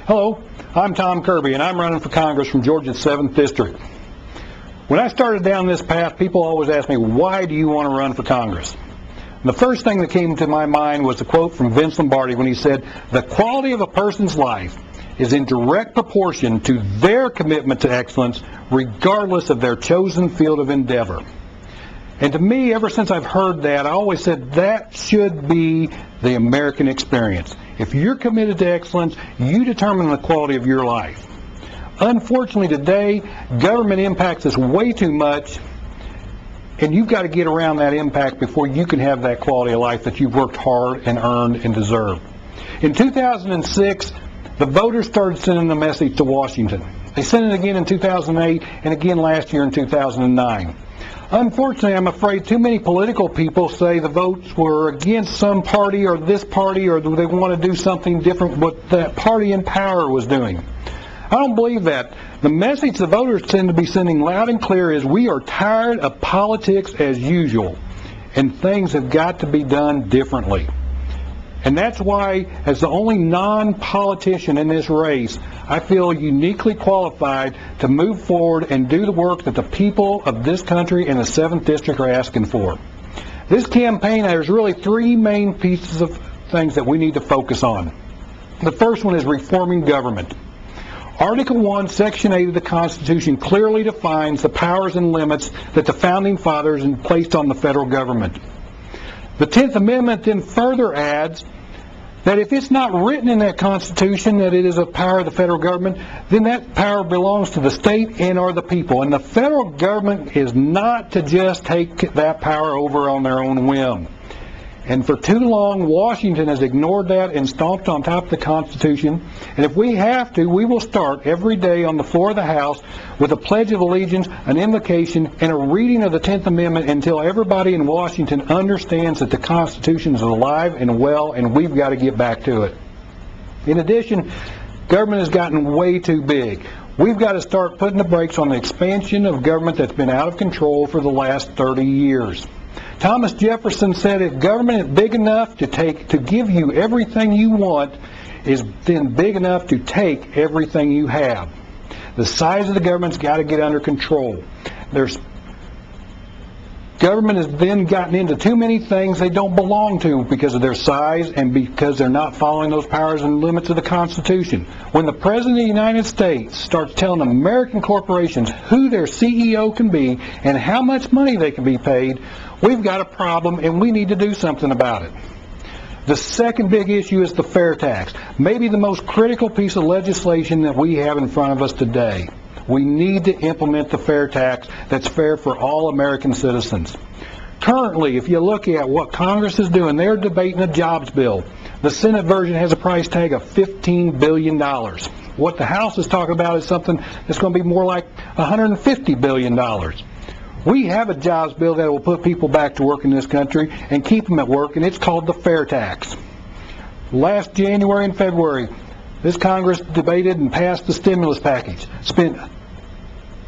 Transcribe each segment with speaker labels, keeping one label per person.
Speaker 1: Hello, I'm Tom Kirby, and I'm running for Congress from Georgia's 7th District. When I started down this path, people always ask me, why do you want to run for Congress? And the first thing that came to my mind was a quote from Vince Lombardi when he said, "The quality of a person's life is in direct proportion to their commitment to excellence, regardless of their chosen field of endeavor." And to me, ever since I've heard that, I always said that should be the American experience. If you're committed to excellence, you determine the quality of your life. Unfortunately today, government impacts us way too much, and you've got to get around that impact before you can have that quality of life that you've worked hard and earned and deserved. In 2006, the voters started sending a message to Washington. They sent it again in 2008 and again last year in 2009. Unfortunately, I'm afraid too many political people say the votes were against some party or this party, or they want to do something different what that party in power was doing. I don't believe that. The message the voters tend to be sending loud and clear is we are tired of politics as usual, and things have got to be done differently. And that's why, as the only non-politician in this race, I feel uniquely qualified to move forward and do the work that the people of this country and the 7th District are asking for. This campaign, there's really three main pieces of things that we need to focus on. The first one is reforming government. Article 1, Section 8 of the Constitution clearly defines the powers and limits that the Founding Fathers placed on the federal government. The 10th Amendment then further adds that if it's not written in that Constitution that it is a power of the federal government, then that power belongs to the state and or the people. And the federal government is not to just take that power over on their own whim. And for too long, Washington has ignored that and stomped on top of the Constitution. And if we have to, we will start every day on the floor of the House with a Pledge of Allegiance, an invocation, and a reading of the 10th Amendment until everybody in Washington understands that the Constitution is alive and well, and we've got to get back to it. In addition, government has gotten way too big. We've got to start putting the brakes on the expansion of government that's been out of control for the last 30 years. Thomas Jefferson said, if government is big enough to give you everything you want, is then big enough to take everything you have. The size of the government's got to get under control. Government has then gotten into too many things they don't belong to because of their size and because they're not following those powers and limits of the Constitution. When the President of the United States starts telling American corporations who their CEO can be and how much money they can be paid, we've got a problem and we need to do something about it. The second big issue is the fair tax, maybe the most critical piece of legislation that we have in front of us today. We need to implement the fair tax that's fair for all American citizens. Currently, if you look at what Congress is doing, they're debating a jobs bill. The Senate version has a price tag of $15 billion. What the House is talking about is something that's going to be more like $150 billion. We have a jobs bill that will put people back to work in this country and keep them at work, and it's called the fair tax. Last January and February, this Congress debated and passed the stimulus package, spent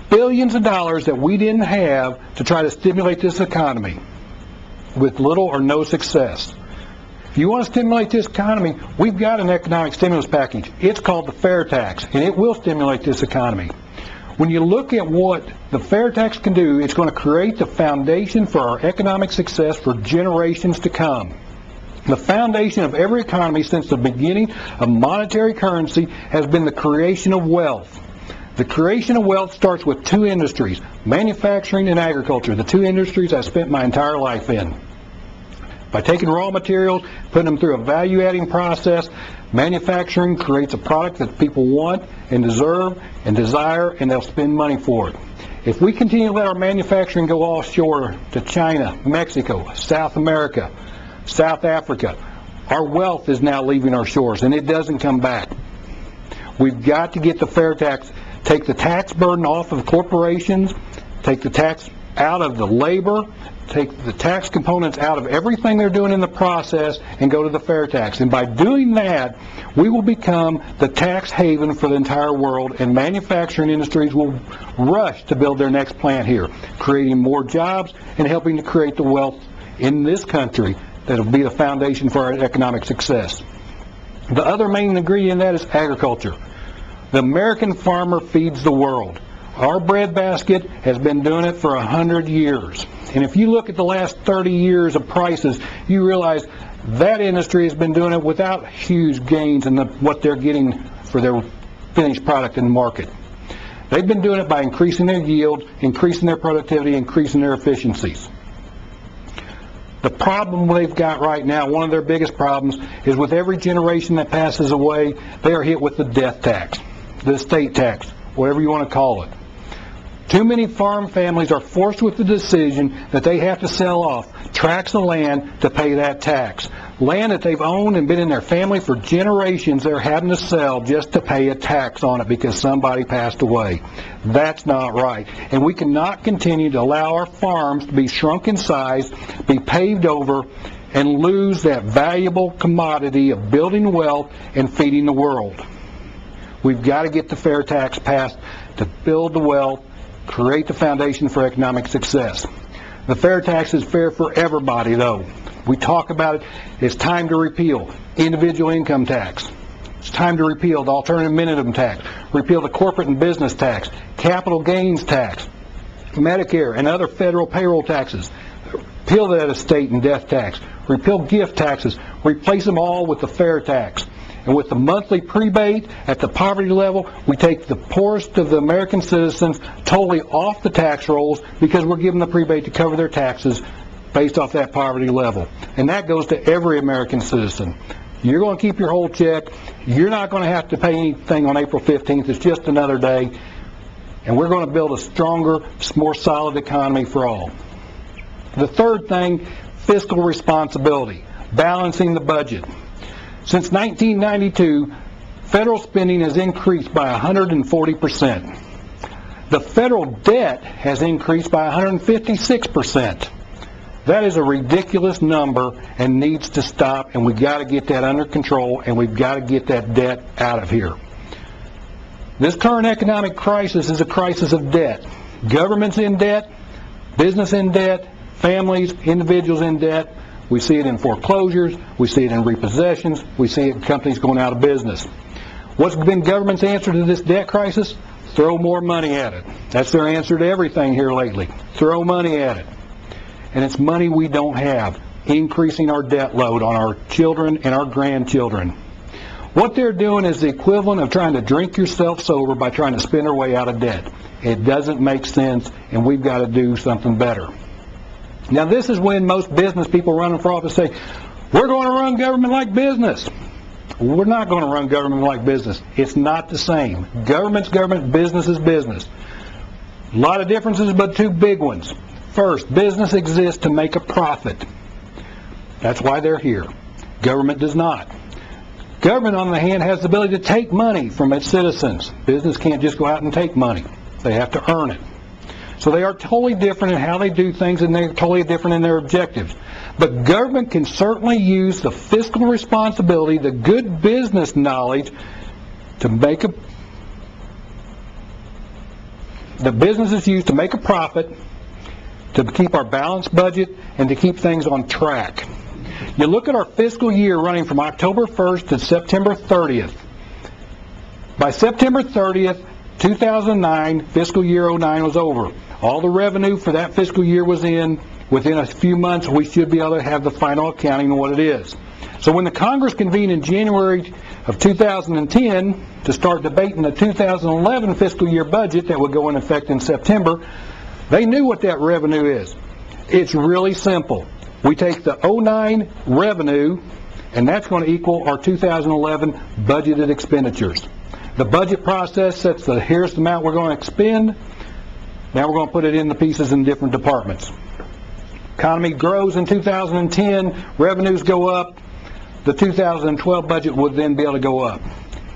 Speaker 1: billions of dollars that we didn't have to try to stimulate this economy with little or no success. If you want to stimulate this economy, we've got an economic stimulus package. It's called the fair tax, and it will stimulate this economy. When you look at what the fair tax can do, it's going to create the foundation for our economic success for generations to come. The foundation of every economy since the beginning of monetary currency has been the creation of wealth. The creation of wealth starts with two industries, manufacturing and agriculture, the two industries I spent my entire life in. By taking raw materials, putting them through a value-adding process, manufacturing creates a product that people want and deserve and desire, and they'll spend money for it. If we continue to let our manufacturing go offshore to China, Mexico, South America, South Africa, our wealth is now leaving our shores, and it doesn't come back. We've got to get the fair tax, take the tax burden off of corporations, take the tax out of the labor, take the tax components out of everything they're doing in the process, and go to the fair tax. And by doing that, we will become the tax haven for the entire world, and manufacturing industries will rush to build their next plant here, creating more jobs and helping to create the wealth in this country that will be the foundation for our economic success. The other main ingredient in that is agriculture. The American farmer feeds the world. Our breadbasket has been doing it for 100 years. And if you look at the last 30 years of prices, you realize that industry has been doing it without huge gains in what they're getting for their finished product in the market. They've been doing it by increasing their yield, increasing their productivity, increasing their efficiencies. The problem they've got right now, one of their biggest problems, is with every generation that passes away, they are hit with the death tax, the estate tax, whatever you want to call it. Too many farm families are forced with the decision that they have to sell off tracts of land to pay that tax. Land that they've owned and been in their family for generations, they're having to sell just to pay a tax on it because somebody passed away. That's not right. And we cannot continue to allow our farms to be shrunk in size, be paved over, and lose that valuable commodity of building wealth and feeding the world. We've got to get the fair tax passed to build the wealth, create the foundation for economic success. The fair tax is fair for everybody, though. We talk about it. It's time to repeal individual income tax. It's time to repeal the alternative minimum tax, repeal the corporate and business tax, capital gains tax, Medicare and other federal payroll taxes, repeal that estate and death tax, repeal gift taxes, replace them all with the fair tax. And with the monthly prebate at the poverty level, we take the poorest of the American citizens totally off the tax rolls because we're giving the prebate to cover their taxes based off that poverty level. And that goes to every American citizen. You're going to keep your whole check. You're not going to have to pay anything on April 15th. It's just another day. And we're going to build a stronger, more solid economy for all. The third thing, fiscal responsibility, balancing the budget. Since 1992, federal spending has increased by 140%. The federal debt has increased by 156%. That is a ridiculous number and needs to stop, and we've got to get that under control, and we've got to get that debt out of here. This current economic crisis is a crisis of debt. Government's in debt, business in debt, families, individuals in debt. We see it in foreclosures, we see it in repossessions, we see it in companies going out of business. What's been government's answer to this debt crisis? Throw more money at it. That's their answer to everything here lately. Throw money at it. And it's money we don't have, increasing our debt load on our children and our grandchildren. What they're doing is the equivalent of trying to drink yourself sober by trying to spend our way out of debt. It doesn't make sense, and we've got to do something better. Now, this is when most business people running for office say, we're going to run government like business. We're not going to run government like business. It's not the same. Government's government, business is business. A lot of differences, but two big ones. First, business exists to make a profit. That's why they're here. Government does not. Government, on the hand, has the ability to take money from its citizens. Business can't just go out and take money. They have to earn it. So they are totally different in how they do things, and they're totally different in their objectives. But government can certainly use the fiscal responsibility, the good business knowledge, to make the businesses use to make a profit, to keep our balanced budget, and to keep things on track. You look at our fiscal year running from October 1st to September 30th. By September 30th, 2009, fiscal year 09 was over. All the revenue for that fiscal year was in. Within a few months, we should be able to have the final accounting of what it is. So when the Congress convened in January of 2010 to start debating the 2011 fiscal year budget that would go in effect in September, they knew what that revenue is. It's really simple. We take the 09 revenue, and that's going to equal our 2011 budgeted expenditures. The budget process sets here's the amount we're going to expend. Now we're going to put it in the pieces in different departments. Economy grows in 2010, revenues go up. The 2012 budget would then be able to go up.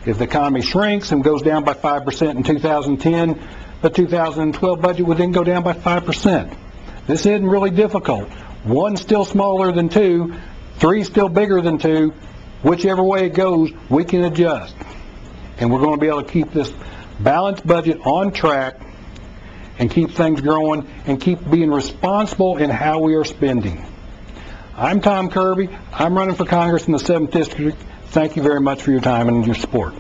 Speaker 1: If the economy shrinks and goes down by 5% in 2010, the 2012 budget would then go down by 5%. This isn't really difficult. One's still smaller than two, three's still bigger than two. Whichever way it goes, we can adjust. And we're going to be able to keep this balanced budget on track and keep things growing and keep being responsible in how we are spending. I'm Tom Kirby. I'm running for Congress in the 7th District. Thank you very much for your time and your support.